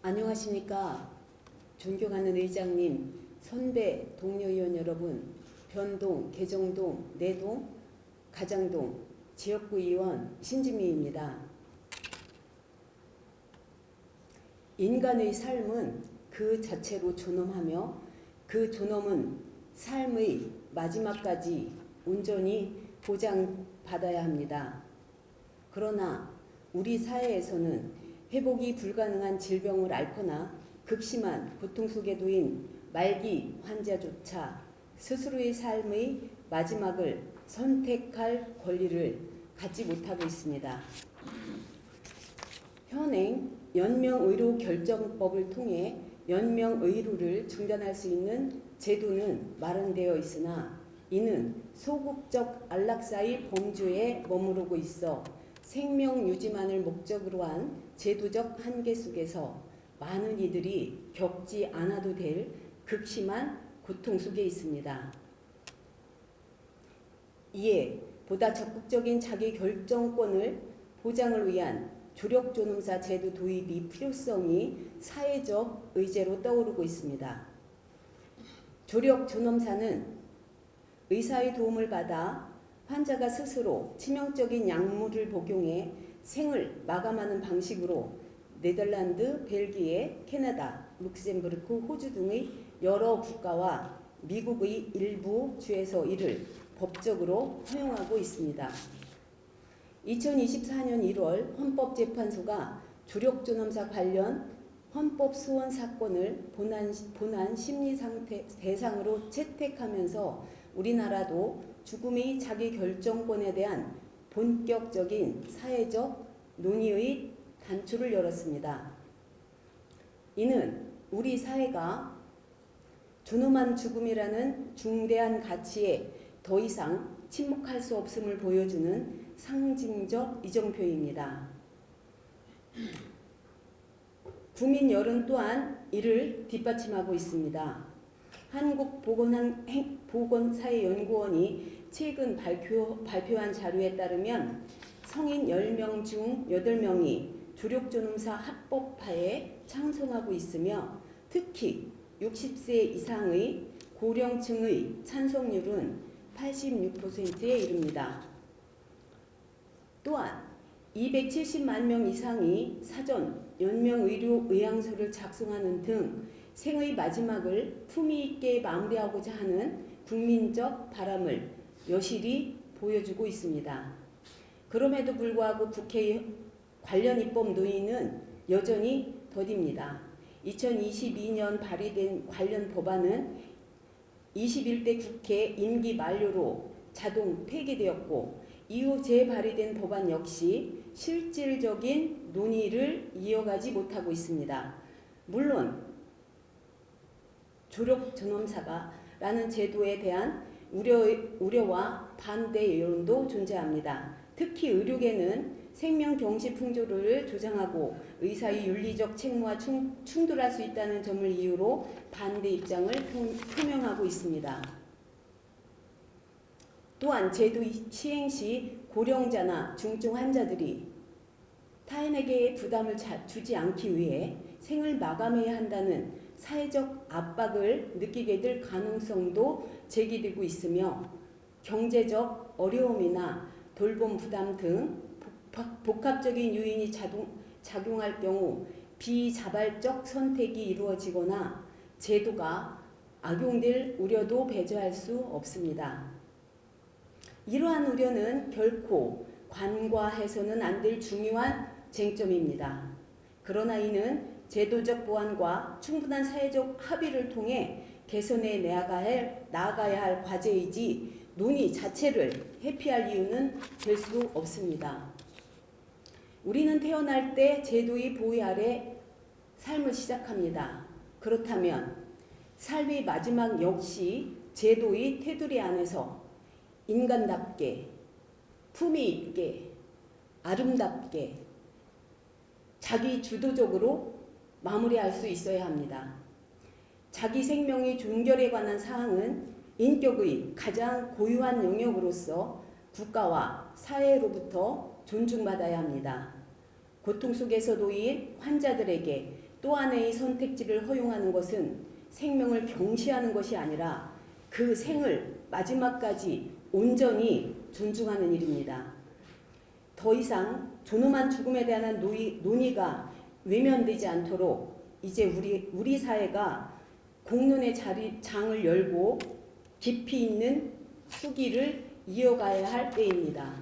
안녕하십니까. 존경하는 의장님, 선배, 동료의원 여러분, 변동, 개정동, 내동, 가장동, 지역구 의원 신지미입니다. 인간의 삶은 그 자체로 존엄하며 그 존엄은 삶의 마지막까지 온전히 보장받아야 합니다. 그러나 우리 사회에서는 회복이 불가능한 질병을 앓거나 극심한 고통 속에 놓인 말기 환자조차 스스로의 삶의 마지막을 선택할 권리를 갖지 못하고 있습니다. 현행 연명의료결정법을 통해 연명의료를 중단할 수 있는 제도는 마련되어 있으나 이는 소극적 안락사의 범주에 머무르고 있어 생명 유지만을 목적으로 한 제도적 한계 속에서 많은 이들이 겪지 않아도 될 극심한 고통 속에 있습니다. 이에 보다 적극적인 자기 결정권을 보장을 위한 조력존엄사 제도 도입이 필요성이 사회적 의제로 떠오르고 있습니다. 조력존엄사는 의사의 도움을 받아 환자가 스스로 치명적인 약물을 복용해 생을 마감하는 방식으로 네덜란드, 벨기에, 캐나다, 룩셈부르크, 호주 등의 여러 국가와 미국의 일부 주에서 이를 법적으로 허용하고 있습니다. 2024년 1월 헌법재판소가 조력존엄사 관련 헌법소원 사건을 본안 심리 상태 대상으로 채택하면서 우리나라도 죽음의 자기 결정권에 대한 본격적인 사회적 논의의 단초를 열었습니다. 이는 우리 사회가 존엄한 죽음이라는 중대한 가치에 더 이상 침묵할 수 없음을 보여주는 상징적 이정표입니다. 국민 여론 또한 이를 뒷받침하고 있습니다. 한국보건사회연구원이 최근 발표한 자료에 따르면 성인 10명 중 8명이 조력존엄사 합법화에 찬성하고 있으며 특히 60세 이상의 고령층의 찬성률은 86%에 이릅니다. 또한 270만 명 이상이 사전 연명의료의향서를 작성하는 등 생의 마지막을 품위 있게 마무리하고자 하는 국민적 바람을 여실히 보여주고 있습니다. 그럼에도 불구하고 국회 관련 입법 논의는 여전히 더딥니다. 2022년 발의된 관련 법안은 21대 국회 임기 만료로 자동 폐기되었고 이후 재발의된 법안 역시 실질적인 논의를 이어가지 못하고 있습니다. 물론 조력존엄사라는 제도에 대한 우려와 반대 여론도 존재합니다. 특히 의료계는 생명 경시 풍조를 조장하고 의사의 윤리적 책무와 충돌할 수 있다는 점을 이유로 반대 입장을 표명하고 있습니다. 또한 제도 시행 시 고령자나 중증 환자들이 타인에게 부담을 주지 않기 위해 생을 마감해야 한다는 사회적 압박을 느끼게 될 가능성도 제기되고 있으며 경제적 어려움이나 돌봄 부담 등 복합적인 요인이 작용할 경우 비자발적 선택이 이루어지거나 제도가 악용될 우려도 배제할 수 없습니다. 이러한 우려는 결코 간과해서는 안 될 중요한 쟁점입니다. 그러나 이는 제도적 보완과 충분한 사회적 합의를 통해 개선해 나아가야 할 과제이지 논의 자체를 회피할 이유는 될 수 없습니다. 우리는 태어날 때 제도의 보호 아래 삶을 시작합니다. 그렇다면 삶의 마지막 역시 제도의 테두리 안에서 인간답게, 품위 있게, 아름답게, 자기 주도적으로 마무리할 수 있어야 합니다. 자기 생명의 종결에 관한 사항은 인격의 가장 고유한 영역으로서 국가와 사회로부터 존중받아야 합니다. 고통 속에서 놓인 환자들에게 또 하나의 선택지를 허용하는 것은 생명을 경시하는 것이 아니라 그 생을 마지막까지 온전히 존중하는 일입니다. 더 이상 존엄한 죽음에 대한 논의가 외면되지 않도록 이제 우리 사회가 공론의 장을 열고 깊이 있는 수기를 이어가야 할 때입니다.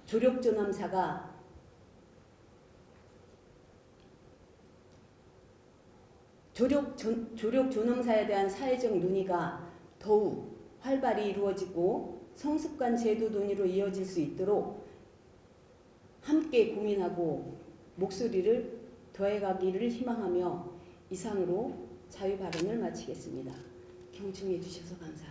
조력존엄사가 조력존엄사에 대한 사회적 논의가 더욱 활발히 이루어지고 성습관 제도 논의로 이어질 수 있도록 함께 고민하고 목소리를 더해가기를 희망하며 이상으로 자유발언을 마치겠습니다. 경청해 주셔서 감사합니다.